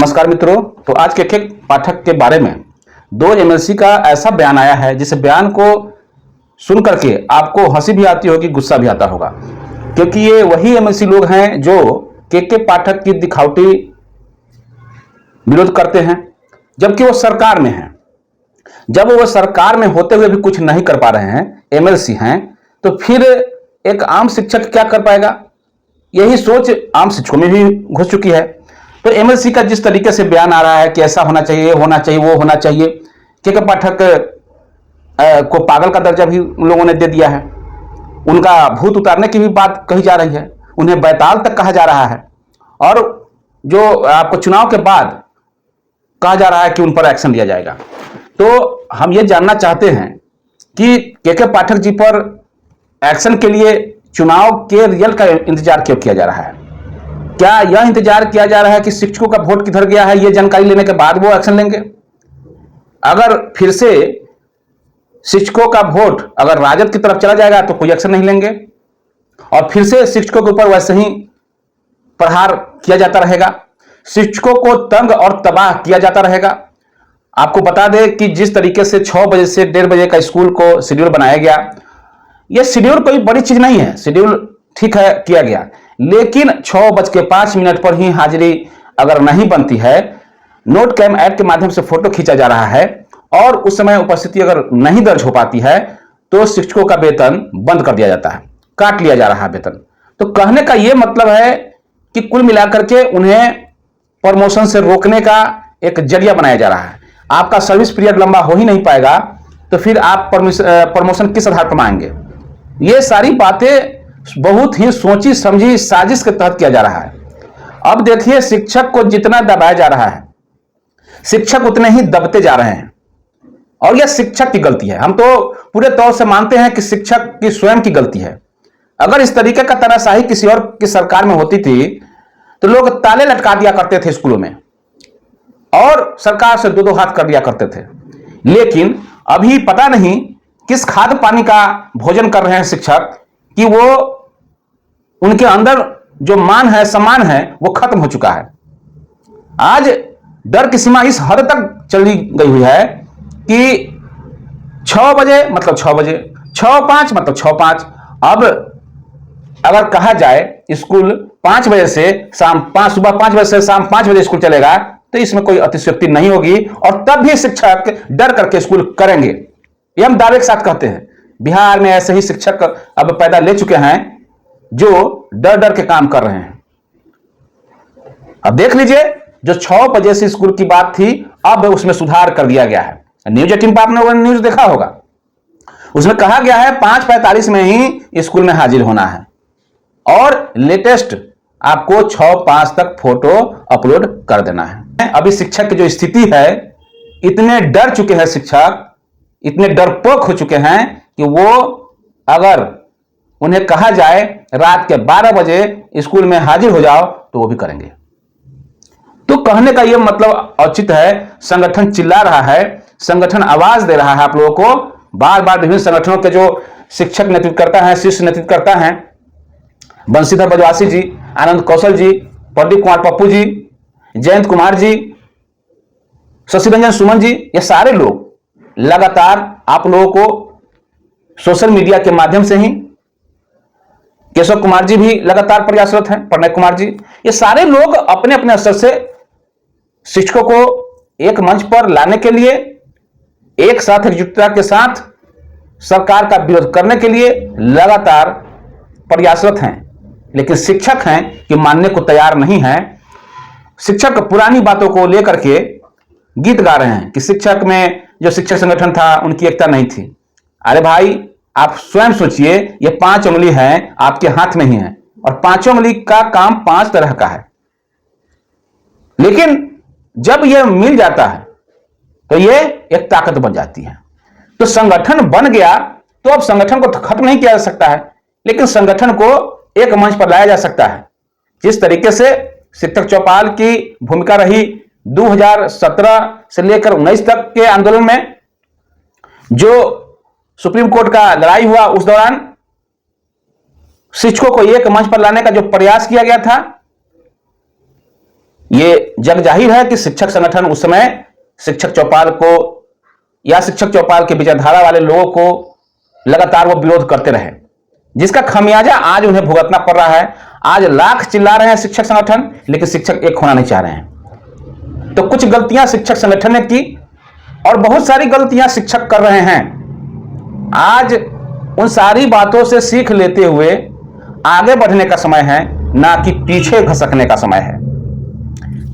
नमस्कार मित्रों। तो आज के एक पाठक के बारे में दो एमएलसी का ऐसा बयान आया है जिस बयान को सुन करके आपको हंसी भी आती होगी, गुस्सा भी आता होगा, क्योंकि ये वही एमएलसी लोग हैं जो के पाठक की दिखावटी विरोध करते हैं, जबकि वो सरकार में हैं। जब वो सरकार में होते हुए भी कुछ नहीं कर पा रहे हैं, एमएलसी हैं, तो फिर एक आम शिक्षक क्या कर पाएगा? यही सोच आम शिक्षकों में भी घुस चुकी है। तो एमएलसी का जिस तरीके से बयान आ रहा है कि ऐसा होना चाहिए, होना चाहिए, वो होना चाहिए, के पाठक को पागल का दर्जा भी उन लोगों ने दे दिया है। उनका भूत उतारने की भी बात कही जा रही है, उन्हें बैताल तक कहा जा रहा है, और जो आपको चुनाव के बाद कहा जा रहा है कि उन पर एक्शन लिया जाएगा। तो हम ये जानना चाहते हैं कि के पाठक जी पर एक्शन के लिए चुनाव के रिजल्ट का इंतजार क्यों किया जा रहा है? क्या यह इंतजार किया जा रहा है कि शिक्षकों का वोट किधर गया है, यह जानकारी लेने के बाद वो एक्शन लेंगे? अगर फिर से शिक्षकों का वोट अगर राजद की तरफ चला जाएगा तो कोई एक्शन नहीं लेंगे, और फिर से शिक्षकों के ऊपर वैसे ही प्रहार किया जाता रहेगा, शिक्षकों को तंग और तबाह किया जाता रहेगा। आपको बता दें कि जिस तरीके से 6 बजे से 1:30 बजे का स्कूल को शेड्यूल बनाया गया, यह शेड्यूल कोई बड़ी चीज नहीं है, शेड्यूल ठीक है किया गया, लेकिन 6:05 पर ही हाजिरी अगर नहीं बनती है, नोट कैम ऐप के माध्यम से फोटो खींचा जा रहा है और उस समय उपस्थिति अगर नहीं दर्ज हो पाती है तो शिक्षकों का वेतन बंद कर दिया जाता है, काट लिया जा रहा है वेतन। तो कहने का यह मतलब है कि कुल मिलाकर के उन्हें प्रमोशन से रोकने का एक जरिया बनाया जा रहा है। आपका सर्विस पीरियड लंबा हो ही नहीं पाएगा तो फिर आप प्रमोशन किस आधार पर मांगेंगे? ये सारी बातें बहुत ही सोची समझी साजिश के तहत किया जा रहा है। अब देखिए, शिक्षक को जितना दबाया जा रहा है, शिक्षक उतने ही दबते जा रहे हैं, और यह शिक्षक की गलती है। हम तो पूरे तौर से मानते हैं कि शिक्षक की स्वयं की गलती है। अगर इस तरीके का तानाशाही किसी और की सरकार में होती थी तो लोग ताले लटका दिया करते थे स्कूलों में और सरकार से 2-2 हाथ कर दिया करते थे। लेकिन अभी पता नहीं किस खाद पानी का भोजन कर रहे हैं शिक्षक कि वो उनके अंदर जो मान है, सम्मान है, वो खत्म हो चुका है। आज डर की सीमा इस हद तक चली गई हुई है कि 6 बजे मतलब 6 बजे, 6:05 मतलब 6:05। अब अगर कहा जाए स्कूल 5 बजे से शाम 5, सुबह 5 बजे से शाम 5 बजे स्कूल चलेगा तो इसमें कोई अतिशयोक्ति नहीं होगी, और तब भी शिक्षक डर करके स्कूल करेंगे। ये हम दावे के साथ कहते हैं। बिहार में ऐसे ही शिक्षक अब पैदा ले चुके हैं जो डर डर के काम कर रहे हैं। अब देख लीजिए, जो 6 बजे से स्कूल की बात थी, अब उसमें सुधार कर दिया गया है। न्यूज 18 पर आपने न्यूज देखा होगा, उसमें कहा गया है 5:45 में ही स्कूल में हाजिर होना है, और लेटेस्ट आपको 6:05 तक फोटो अपलोड कर देना है। अभी शिक्षक की जो स्थिति है, इतने डर चुके हैं शिक्षक, इतने डरपोक हो चुके हैं कि वो अगर उन्हें कहा जाए रात के 12 बजे स्कूल में हाजिर हो जाओ तो वो भी करेंगे। तो कहने का यह मतलब औचित है, संगठन चिल्ला रहा है, संगठन आवाज दे रहा है आप लोगों को। बार बार विभिन्न संगठनों के जो शिक्षक नेतृत्व करता है, शीर्ष नेतृत्व करता है, बंशीधर बजवासी जी, आनंद कौशल जी, प्रदीप कुमार पप्पू जी, जयंत कुमार जी, शशि रंजन सुमन जी, ये सारे लोग लगातार आप लोगों को सोशल मीडिया के माध्यम से ही, केशव कुमार जी भी लगातार प्रयासरत हैं, प्रणय कुमार जी, ये सारे लोग अपने अपने स्तर से शिक्षकों को एक मंच पर लाने के लिए, एक साथ एकजुटता के साथ सरकार का विरोध करने के लिए लगातार प्रयासरत हैं। लेकिन शिक्षक हैं कि मानने को तैयार नहीं हैं। शिक्षक पुरानी बातों को लेकर के गीत गा रहे हैं कि शिक्षक में जो शिक्षक संगठन था उनकी एकता नहीं थी। अरे भाई, आप स्वयं सोचिए, ये 5 उंगली हैं, आपके हाथ में ही है, और 5 उंगली का काम 5 तरह का है। लेकिन जब यह मिल जाता है तो यह एक ताकत बन जाती है। तो संगठन बन गया तो अब संगठन को खत्म नहीं किया जा सकता है, लेकिन संगठन को एक मंच पर लाया जा सकता है। जिस तरीके से शिक्षक चौपाल की भूमिका रही 2017 से लेकर 19 तक के आंदोलन में, जो सुप्रीम कोर्ट का लड़ाई हुआ, उस दौरान शिक्षकों को एक मंच पर लाने का जो प्रयास किया गया था, ये जग जाहिर है कि शिक्षक संगठन उस समय शिक्षक चौपाल को या शिक्षक चौपाल के विचारधारा वाले लोगों को लगातार वो विरोध करते रहे, जिसका खमियाजा आज उन्हें भुगतना पड़ रहा है। आज लाख चिल्ला रहे हैं शिक्षक संगठन, लेकिन शिक्षक एक होना नहीं चाह रहे हैं। तो कुछ गलतियां शिक्षक संगठन ने की और बहुत सारी गलतियां शिक्षक कर रहे हैं। आज उन सारी बातों से सीख लेते हुए आगे बढ़ने का समय है, ना कि पीछे घसकने का समय है।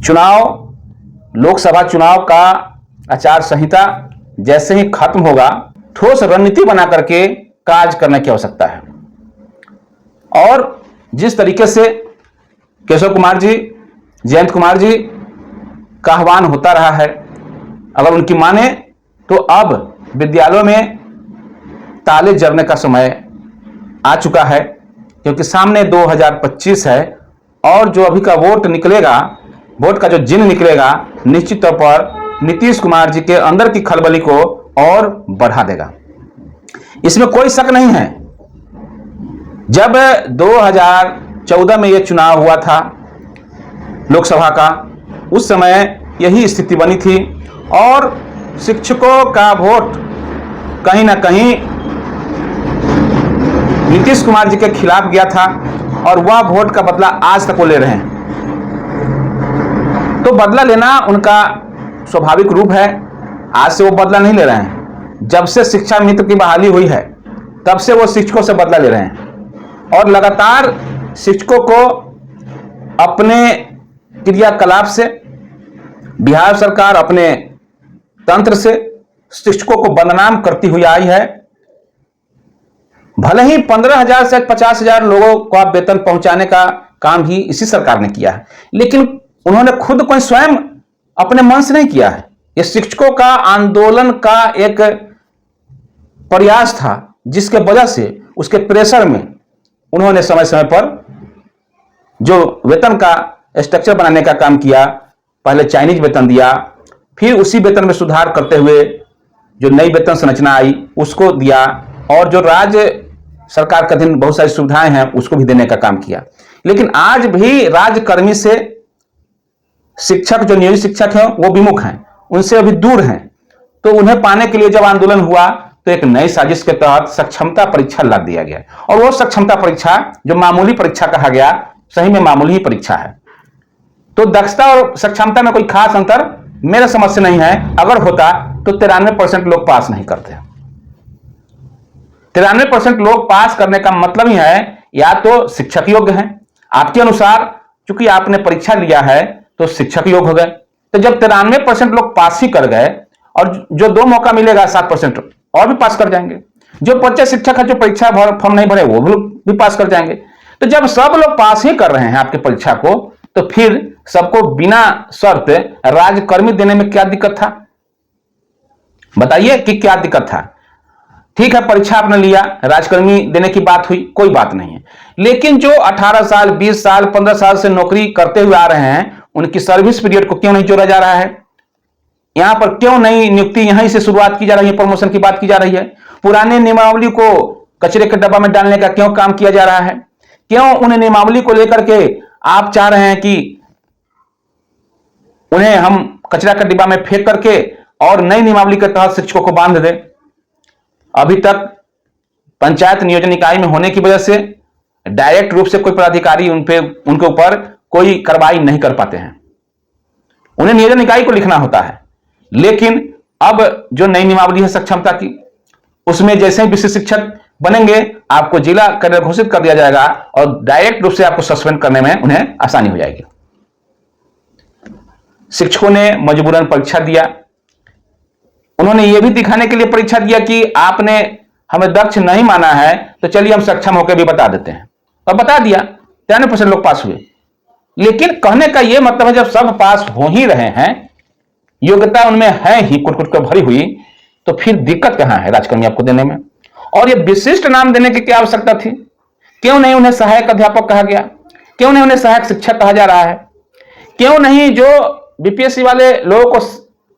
चुनाव, लोकसभा चुनाव का आचार संहिता जैसे ही खत्म होगा, ठोस रणनीति बना करके कार्य करने की आवश्यकता है। और जिस तरीके से केशव कुमार जी, जयंत कुमार जी का आह्वान होता रहा है, अगर उनकी माने तो अब विद्यालयों में ताले जड़ने का समय आ चुका है, क्योंकि सामने 2025 है और जो अभी का वोट निकलेगा, वोट का जो जिन निकलेगा, निश्चित तौर पर नीतीश कुमार जी के अंदर की खलबली को और बढ़ा देगा। इसमें कोई शक नहीं है। जब 2014 में यह चुनाव हुआ था लोकसभा का, उस समय यही स्थिति बनी थी और शिक्षकों का वोट कहीं ना कहीं नीतीश कुमार जी के खिलाफ गया था और वह वोट का बदला आज तक वो ले रहे हैं। तो बदला लेना उनका स्वाभाविक रूप है। आज से वो बदला नहीं ले रहे हैं। जब से शिक्षा मित्र की बहाली हुई है, तब से वो शिक्षकों से बदला ले रहे हैं और लगातार शिक्षकों को अपने क्रियाकलाप से, बिहार सरकार अपने तंत्र से शिक्षकों को बदनाम करती हुई आई है। भले ही 15,000 से 50,000 लोगों को आप वेतन पहुंचाने का काम ही इसी सरकार ने किया है, लेकिन उन्होंने खुद कोई स्वयं अपने मन से नहीं किया है। यह शिक्षकों का आंदोलन का एक प्रयास था, जिसके वजह से उसके प्रेशर में उन्होंने समय समय पर जो वेतन का स्ट्रक्चर बनाने का काम किया, पहले चाइनीज वेतन दिया, फिर उसी वेतन में सुधार करते हुए जो नई वेतन संरचना आई उसको दिया, और जो राज्य सरकार के अधीन बहुत सारी सुविधाएं हैं उसको भी देने का काम किया। लेकिन आज भी राज्यकर्मी से शिक्षक, जो नियोजित शिक्षक हैं, वो विमुख हैं, उनसे अभी दूर हैं। तो उन्हें पाने के लिए जब आंदोलन हुआ तो एक नई साजिश के तहत सक्षमता परीक्षा ला दिया गया, और वो सक्षमता परीक्षा जो मामूली परीक्षा कहा गया, सही में मामूली ही परीक्षा है। तो दक्षता और सक्षमता में कोई खास अंतर मेरे समझ से नहीं है। अगर होता तो 93% लोग पास नहीं करते। 93% लोग पास करने का मतलब ही है या तो शिक्षक योग्य हैं, आपके अनुसार चूंकि आपने परीक्षा लिया है तो शिक्षक योग्य हो गए। तो जब 93% लोग पास ही कर गए, और जो 2 मौका मिलेगा 7% और भी पास कर जाएंगे। जो 50 शिक्षक है जो परीक्षा फॉर्म नहीं भरे वो भी पास कर जाएंगे। तो जब सब लोग पास ही कर रहे हैं आपकी परीक्षा को, तो फिर सबको बिना शर्त राज्यकर्मी देने में क्या दिक्कत था? बताइए कि क्या दिक्कत था? ठीक है, परीक्षा आपने लिया, राज्यकर्मी देने की बात हुई, कोई बात नहीं है। लेकिन जो 18 साल, 20 साल, 15 साल से नौकरी करते हुए आ रहे हैं, उनकी सर्विस पीरियड को क्यों नहीं जोड़ा जा रहा है? यहां पर क्यों नई नियुक्ति यहीं से शुरुआत की जा रही है, प्रमोशन की बात की जा रही है? पुराने नियमावली को कचरे के डब्बा में डालने का क्यों काम किया जा रहा है? क्यों उन नियमावली को लेकर के आप चाह रहे हैं कि उन्हें हम कचरा के डिब्बा में फेंक करके और नई नियमावली के तहत शिक्षकों को बांध दें? अभी तक पंचायत नियोजन इकाई में होने की वजह से डायरेक्ट रूप से कोई पदाधिकारी उनके ऊपर कोई कार्रवाई नहीं कर पाते हैं। उन्हें नियोजन इकाई को लिखना होता है। लेकिन अब जो नई नियमावली है सक्षमता की, उसमें जैसे ही विशिष्ट शिक्षक बनेंगे आपको जिला कैडर घोषित कर दिया जाएगा और डायरेक्ट रूप से आपको सस्पेंड करने में उन्हें आसानी हो जाएगी। शिक्षकों ने मजबूरन परीक्षा दिया। उन्होंने यह भी दिखाने के लिए परीक्षा दिया कि आपने हमें दक्ष नहीं माना है, तो चलिए हम सक्षम होकर भी बता देते हैं, और बता दिया। 93% लोग पास हुए। लेकिन कहने का यह मतलब है, जब सब पास हो ही रहे हैं, योग्यता उनमें है ही कुट कुट कर भरी हुई, तो फिर दिक्कत कहां है राज्यकर्मी आपको देने में? और ये विशिष्ट नाम देने की क्या आवश्यकता थी? क्यों नहीं उन्हें सहायक अध्यापक कहा गया? क्यों नहीं उन्हें सहायक शिक्षक कहा जा रहा है? क्यों नहीं जो बीपीएससी वाले लोगों को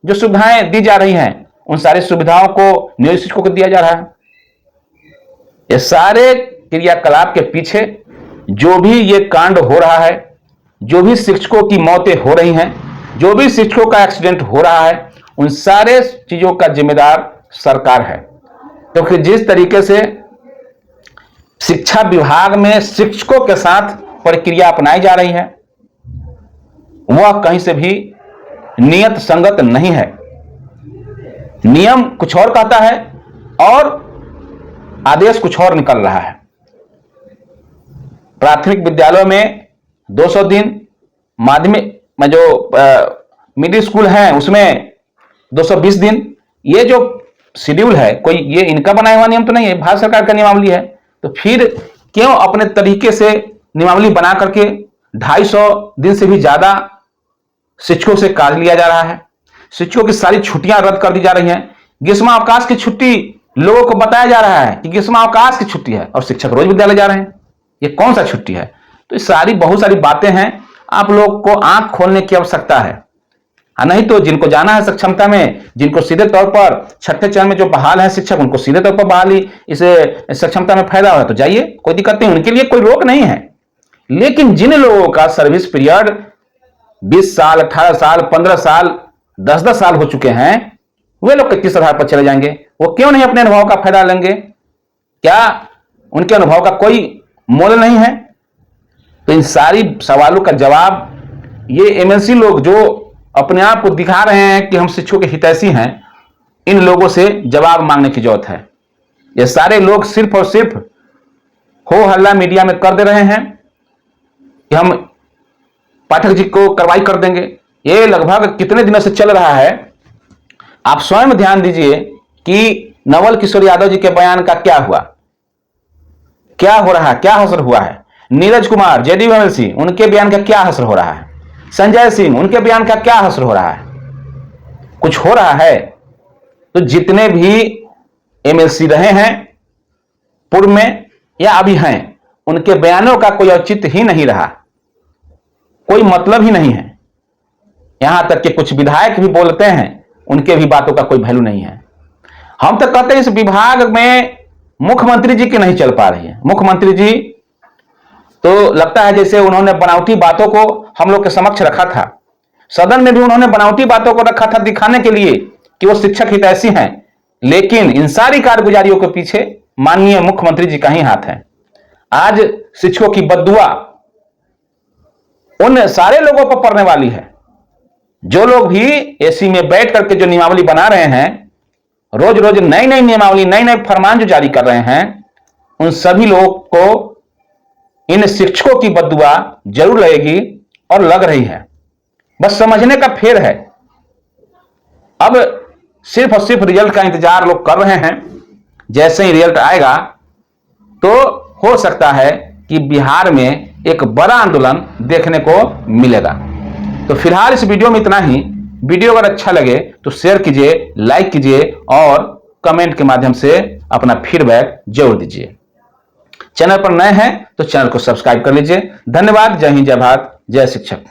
जो सुविधाएं दी जा रही हैं, उन सारी सुविधाओं को नियोजित शिक्षकों को दिया जा रहा है? ये सारे क्रियाकलाप के पीछे जो भी ये कांड हो रहा है, जो भी शिक्षकों की मौतें हो रही हैं, जो भी शिक्षकों का एक्सीडेंट हो रहा है, उन सारे चीजों का जिम्मेदार सरकार है। क्योंकि जिस तरीके से शिक्षा विभाग में शिक्षकों के साथ प्रक्रिया अपनाई जा रही है, वह कहीं से भी नियत संगत नहीं है। नियम कुछ और कहता है और आदेश कुछ और निकल रहा है। प्राथमिक विद्यालयों में 200 दिन, माध्यमिक में जो मिडिल स्कूल है उसमें 220 दिन, ये जो शेड्यूल है कोई ये इनका बनाया हुआ नियम तो नहीं है, भारत सरकार का नियमावली है। तो फिर क्यों अपने तरीके से नियमावली बना करके 250 दिन से भी ज्यादा शिक्षकों से काट लिया जा रहा है। शिक्षकों की सारी छुट्टियां रद्द कर दी जा रही हैं। ग्रीष्मावकाश की छुट्टी लोगों को बताया जा रहा है कि ग्रीष्मावकाश की छुट्टी है और शिक्षक रोज विद्यालय जा रहे हैं। ये कौन सा छुट्टी है? तो ये सारी बहुत सारी बातें हैं, आप लोग को आंख खोलने की आवश्यकता है। नहीं तो जिनको जाना है सक्षमता में, जिनको सीधे तौर पर छठे चरण में जो बहाल है शिक्षक, उनको सीधे तौर पर बहाली इसे सक्षमता में फायदा हो तो जाइए, कोई दिक्कत नहीं, उनके लिए कोई रोक नहीं है। लेकिन जिन लोगों का सर्विस पीरियड 20 साल, 18 साल, 15 साल, 10-10 साल हो चुके हैं, वे लोग किस आधार पर चले जाएंगे? वो क्यों नहीं अपने अनुभव का फायदा लेंगे? क्या उनके अनुभव का कोई मोल नहीं है? तो इन सारी सवालों का जवाब ये एमएलसी लोग जो अपने आप को दिखा रहे हैं कि हम शिक्षकों के हितैषी हैं, इन लोगों से जवाब मांगने की जरूरत है। ये सारे लोग सिर्फ और सिर्फ हो हल्ला मीडिया में कर दे रहे हैं कि हम पाठक जी को कार्रवाई कर देंगे। ये लगभग कितने दिनों से चल रहा है, आप स्वयं ध्यान दीजिए कि नवल किशोर यादव जी के बयान का क्या हुआ, क्या हो रहा है, क्या असर हुआ है। नीरज कुमार जेडीयू एमएलसी, उनके बयान का क्या असर हो रहा है। संजय सिंह, उनके बयान का क्या असर हो रहा है? कुछ हो रहा है? तो जितने भी एमएलसी रहे हैं पूर्व में या अभी हैं, उनके बयानों का कोई औचित्य ही नहीं रहा, कोई मतलब ही नहीं है। यहां तक कि कुछ विधायक भी बोलते हैं, उनके भी बातों का कोई वैल्यू नहीं है। हम तो कहते हैं इस विभाग में मुख्यमंत्री जी की नहीं चल पा रही है। मुख्यमंत्री जी तो लगता है जैसे उन्होंने बनावटी बातों को हम लोग के समक्ष रखा था। सदन में भी उन्होंने बनावटी बातों को रखा था दिखाने के लिए कि वो शिक्षक हितैषी हैं, लेकिन इन सारी कारगुजारियों के पीछे माननीय मुख्यमंत्री जी का ही हाथ है। आज शिक्षकों की बद्दुआ उन सारे लोगों पर पड़ने वाली है जो लोग भी एसी में बैठ करके जो नियमावली बना रहे हैं, रोज रोज नई नई नियमावली, नए नए फरमान जो जारी कर रहे हैं, उन सभी लोगों को इन शिक्षकों की बद्दुआ जरूर लगेगी और लग रही है। बस समझने का फेर है। अब सिर्फ और सिर्फ रिजल्ट का इंतजार लोग कर रहे हैं। जैसे ही रिजल्ट आएगा तो हो सकता है कि बिहार में एक बड़ा आंदोलन देखने को मिलेगा। तो फिलहाल इस वीडियो में इतना ही। वीडियो अगर अच्छा लगे तो शेयर कीजिए, लाइक कीजिए और कमेंट के माध्यम से अपना फीडबैक जरूर दीजिए। चैनल पर नए हैं तो चैनल को सब्सक्राइब कर लीजिए। धन्यवाद। जय हिंद, जय भारत, जय शिक्षक।